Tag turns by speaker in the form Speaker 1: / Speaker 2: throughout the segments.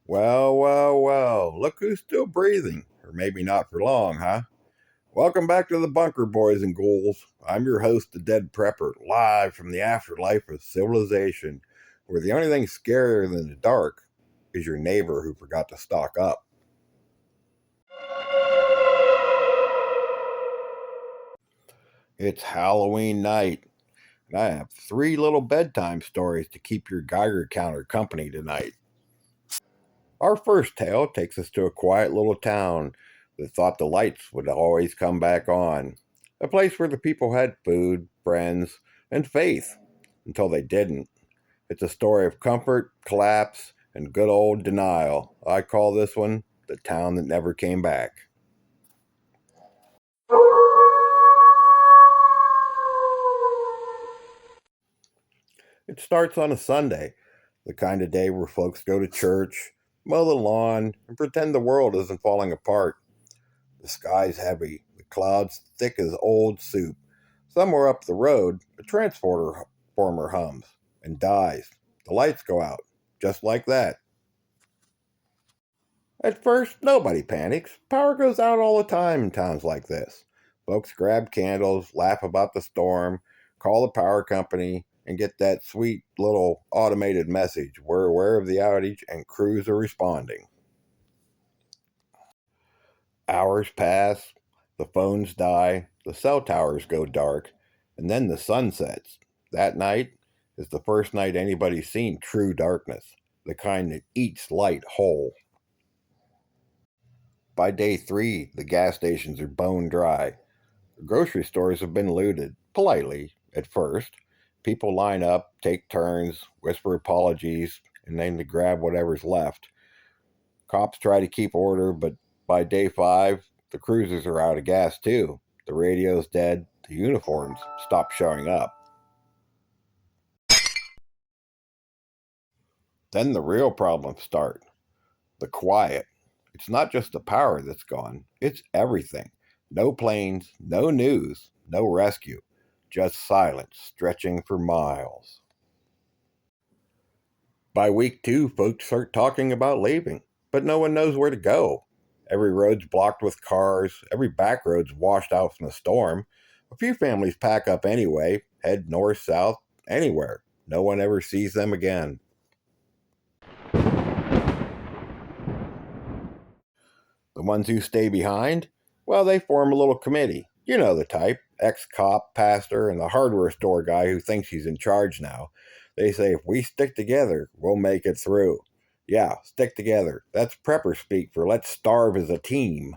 Speaker 1: Well, well, well, look who's still breathing. Or maybe not for long, huh? Welcome back to the bunker, boys and ghouls. I'm your host, the Dead Prepper, live from the afterlife of civilization, where the only thing scarier than the dark is your neighbor who forgot to stock up. It's Halloween night, and I have three little bedtime stories to keep your Geiger counter company tonight. Our first tale takes us to a quiet little town that thought the lights would always come back on. A place where the people had food, friends, and faith until they didn't. It's a story of comfort, collapse, and good old denial. I call this one The Town That Never Came Back. It starts on a Sunday, the kind of day where folks go to church, mow the lawn, and pretend the world isn't falling apart. The sky's heavy, the clouds thick as old soup. Somewhere up the road, a transformer hums and dies. The lights go out, just like that. At first, nobody panics. Power goes out all the time in towns like this. Folks grab candles, laugh about the storm, call the power company, and get that sweet little automated message. We're aware of the outage and crews are responding. Hours pass, the phones die, the cell towers go dark, and then the sun sets. That night is the first night anybody's seen true darkness, the kind that eats light whole. By day three, the gas stations are bone dry. The grocery stores have been looted, politely, at first. People line up, take turns, whisper apologies, and then they grab whatever's left. Cops try to keep order, but by day five, the cruisers are out of gas too. The radio's dead, the uniforms stop showing up. Then the real problems start. The quiet. It's not just the power that's gone, it's everything. No planes, no news, no rescue. Just silence stretching for miles. By week two, folks start talking about leaving, but no one knows where to go. Every road's blocked with cars, every back road's washed out from the storm. A few families pack up anyway, head north, south, anywhere. No one ever sees them again. The ones who stay behind, well, they form a little committee. You know the type, ex cop, pastor, and the hardware store guy who thinks he's in charge now. They say if we stick together, we'll make it through. Yeah, stick together. That's prepper speak for let's starve as a team.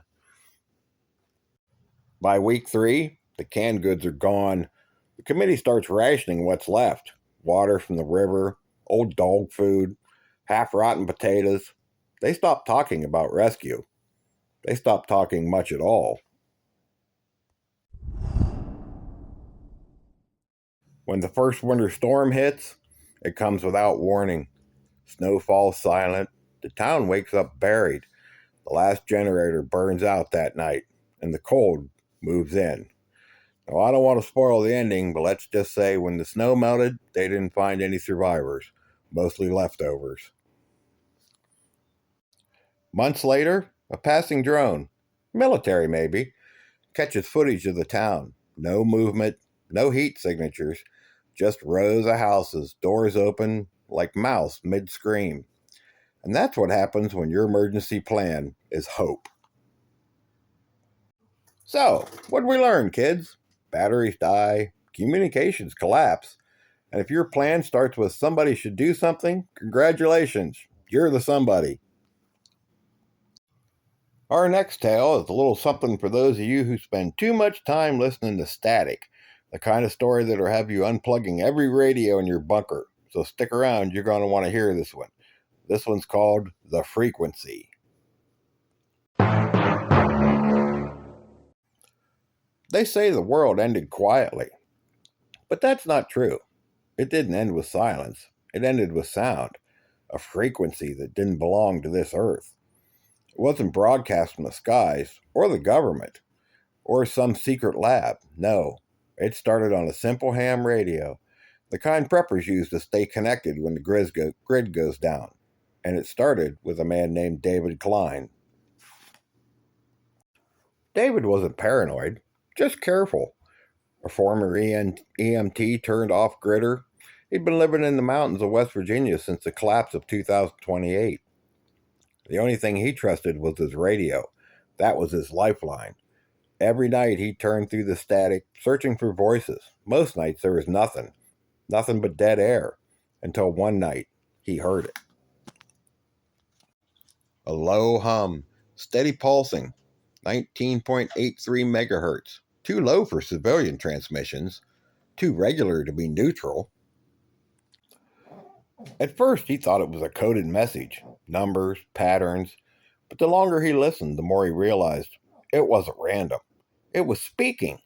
Speaker 1: By week three, the canned goods are gone. The committee starts rationing what's left: water from the river, old dog food, half rotten potatoes. They stop talking about rescue. They stop talking much at all. When the first winter storm hits, it comes without warning. Snow falls silent. The town wakes up buried. The last generator burns out that night, and the cold moves in. Now, I don't want to spoil the ending, but let's just say when the snow melted, they didn't find any survivors, mostly leftovers. Months later, a passing drone, military maybe, catches footage of the town. No movement, no heat signatures, just rows of houses, doors open like mouths mid scream. And that's what happens when your emergency plan is hope. So, what did we learn, kids? Batteries die, communications collapse, and if your plan starts with somebody should do something, congratulations, you're the somebody. Our next tale is a little something for those of you who spend too much time listening to static, the kind of story that'll have you unplugging every radio in your bunker. So stick around, you're going to want to hear this one. This one's called The Frequency. They say the world ended quietly, but that's not true. It didn't end with silence, it ended with sound, a frequency that didn't belong to this earth. It wasn't broadcast from the skies, or the government, or some secret lab. No, it started on a simple ham radio, the kind preppers use to stay connected when the grid goes down. and it started with a man named David Klein. David wasn't paranoid, just careful. A former EMT turned off gritter. He'd been living in the mountains of West Virginia since the collapse of 2028. The only thing he trusted was his radio. That was his lifeline. Every night he turned through the static, searching for voices. Most nights there was nothing, nothing but dead air, until one night he heard it. A low hum, steady pulsing, 19.83 megahertz. Too low for civilian transmissions, too regular to be neutral. At first he thought it was a coded message, numbers, patterns, but the longer he listened, the more he realized it wasn't random. It was speaking,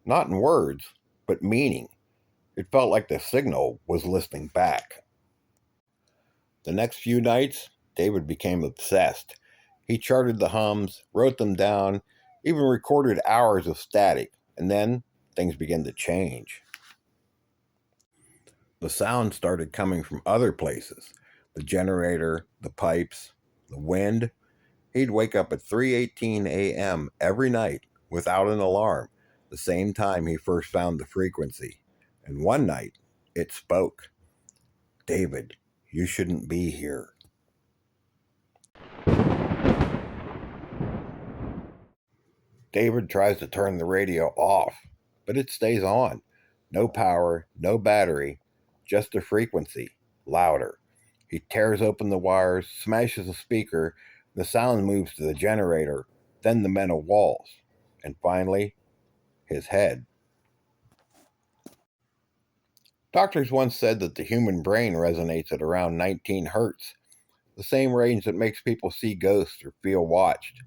Speaker 1: not in words, but meaning. It felt like the signal was listening back. The next few nights, David became obsessed. He charted the hums, wrote them down, even recorded hours of static, and then things began to change. The sound started coming from other places: the generator, the pipes, the wind. He'd wake up at 3:18 a.m. every night without an alarm, the same time he first found the frequency. And one night, it spoke. David, you shouldn't be here. David tries to turn the radio off, but it stays on. No power, no battery, just the frequency, louder. He tears open the wires, smashes a speaker, the sound moves to the generator, then the metal walls, and finally, his head. Doctors once said that the human brain resonates at around 19 hertz, the same range that makes people see ghosts or feel watched.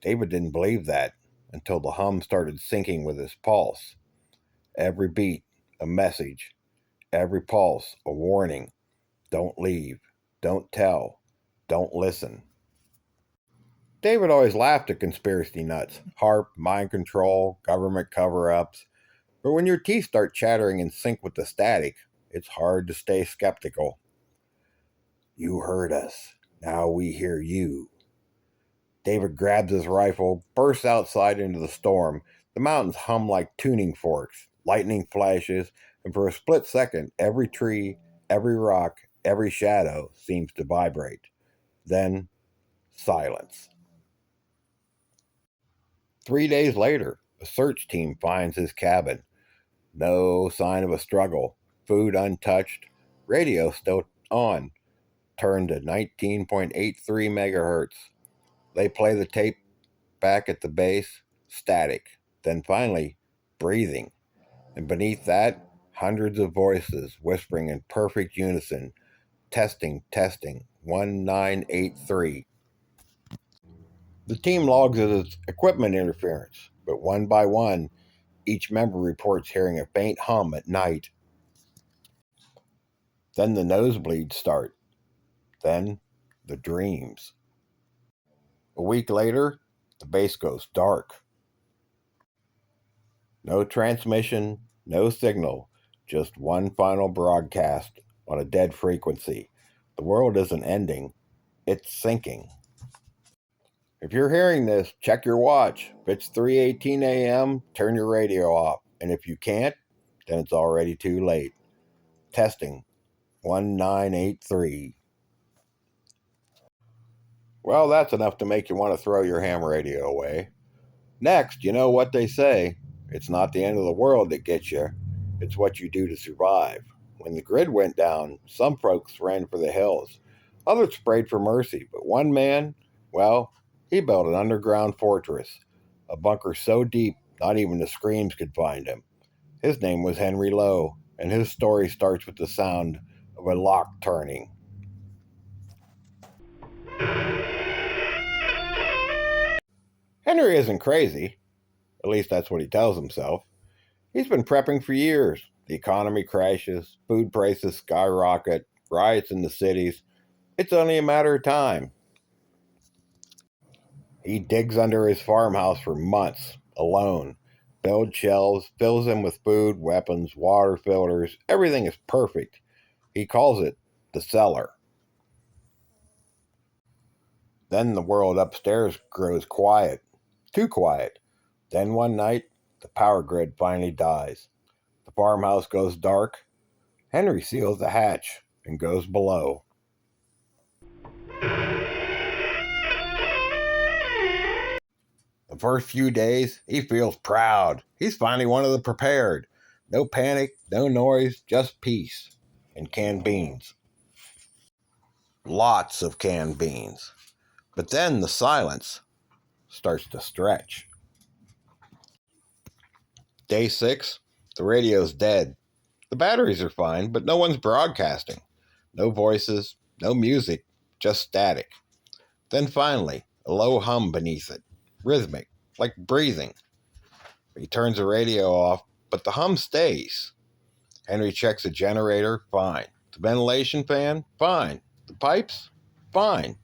Speaker 1: David didn't believe that until the hum started syncing with his pulse. Every beat, a message. Every pulse, a warning. Don't leave. Don't tell. Don't listen. David always laughed at conspiracy nuts, HARP, mind control, government cover ups. But when your teeth start chattering in sync with the static, it's hard to stay skeptical. You heard us. Now we hear you. David grabs his rifle, bursts outside into the storm. The mountains hum like tuning forks, lightning flashes, and for a split second, every tree, every rock, every shadow seems to vibrate. Then, silence. 3 days later, a search team finds his cabin. No sign of a struggle. Food untouched. Radio still on. Turned to 19.83 megahertz. They play the tape back at the base, static. Then finally, breathing. And beneath that, hundreds of voices whispering in perfect unison. Testing, testing, 1983. The team logs it as equipment interference, but one by one, each member reports hearing a faint hum at night. Then the nosebleeds start. Then the dreams. A week later, the base goes dark. No transmission, no signal, just one final broadcast on a dead frequency. The world isn't ending, it's sinking. If you're hearing this, check your watch. If it's 3:18 a.m., turn your radio off. And if you can't, then it's already too late. Testing 1983. Well, that's enough to make you want to throw your ham radio away. Next, you know what they say: it's not the end of the world that gets you, it's what you do to survive. When the grid went down, some folks ran for the hills. Others prayed for mercy, but one man, well, he built an underground fortress, a bunker so deep not even the screams could find him. His name was Henry Lowe, and his story starts with the sound of a lock turning. Henry isn't crazy, at least that's what he tells himself. He's been prepping for years. The economy crashes, food prices skyrocket, riots in the cities. It's only a matter of time. He digs under his farmhouse for months, alone, builds shelves, fills them with food, weapons, water filters. Everything is perfect. He calls it the cellar. Then the world upstairs grows quiet, too quiet. Then one night, the power grid finally dies. The farmhouse goes dark. Henry seals the hatch and goes below. The first few days, he feels proud. He's finally one of the prepared. No panic, no noise, just peace. And canned beans. Lots of canned beans. But then the silence starts to stretch. Day 6, the radio's dead. The batteries are fine, but no one's broadcasting. No voices, no music, just static. Then finally, a low hum beneath it, rhythmic, like breathing. He turns the radio off, but the hum stays. Henry checks the generator, fine. The ventilation fan, fine. The pipes, fine.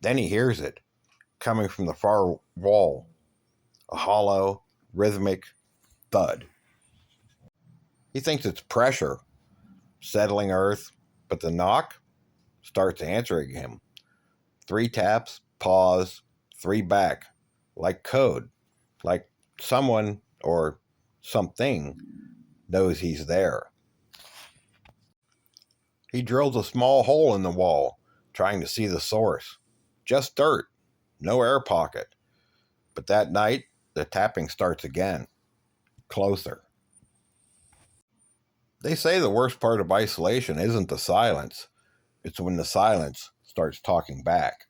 Speaker 1: Then he hears it, coming from the far wall. A hollow, rhythmic thud. He thinks it's pressure, settling earth, but the knock starts answering him. 3 taps, pause, 3 back, like code, like someone or something knows he's there. He drills a small hole in the wall, trying to see the source. Just dirt, no air pocket. But that night, the tapping starts again, closer. They say the worst part of isolation isn't the silence, it's when the silence starts talking back.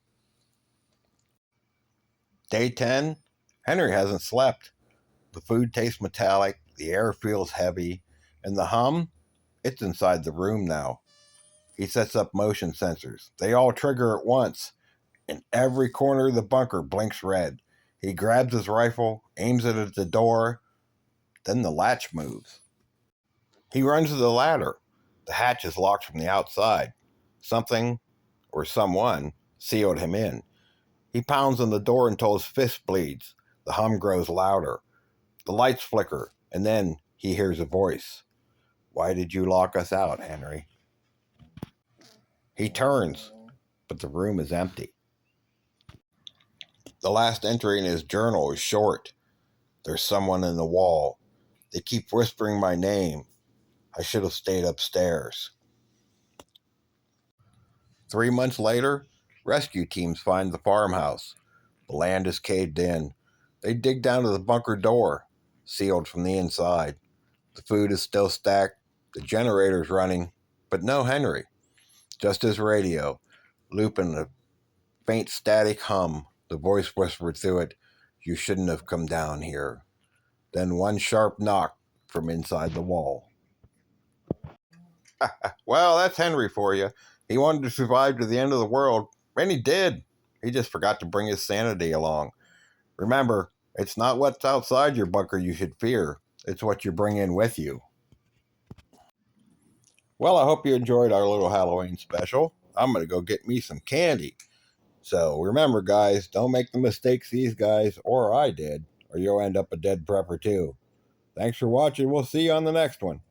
Speaker 1: Day 10, Henry hasn't slept. The food tastes metallic, the air feels heavy, and the hum, it's inside the room now. He sets up motion sensors. They all trigger at once, and every corner of the bunker blinks red. He grabs his rifle, aims it at the door, then the latch moves. He runs to the ladder. The hatch is locked from the outside. Something, or someone, sealed him in. He pounds on the door until his fist bleeds. The hum grows louder. The lights flicker, and then he hears a voice. "Why did you lock us out, Henry?" He turns, but the room is empty. The last entry in his journal is short. "There's someone in the wall. They keep whispering my name. I should have stayed upstairs." 3 months later, rescue teams find the farmhouse. The land is caved in. They dig down to the bunker door, sealed from the inside. The food is still stacked, the generator's running, but no Henry. Just his radio, looping a faint static hum. The voice whispered through it, "You shouldn't have come down here." Then one sharp knock from inside the wall. Well, that's Henry for you. He wanted to survive to the end of the world, and he did. He just forgot to bring his sanity along. Remember, it's not what's outside your bunker you should fear. It's what you bring in with you. Well, I hope you enjoyed our little Halloween special. I'm going to go get me some candy. So remember, guys, don't make the mistakes these guys or I did, or you'll end up a dead prepper too. Thanks for watching. We'll see you on the next one.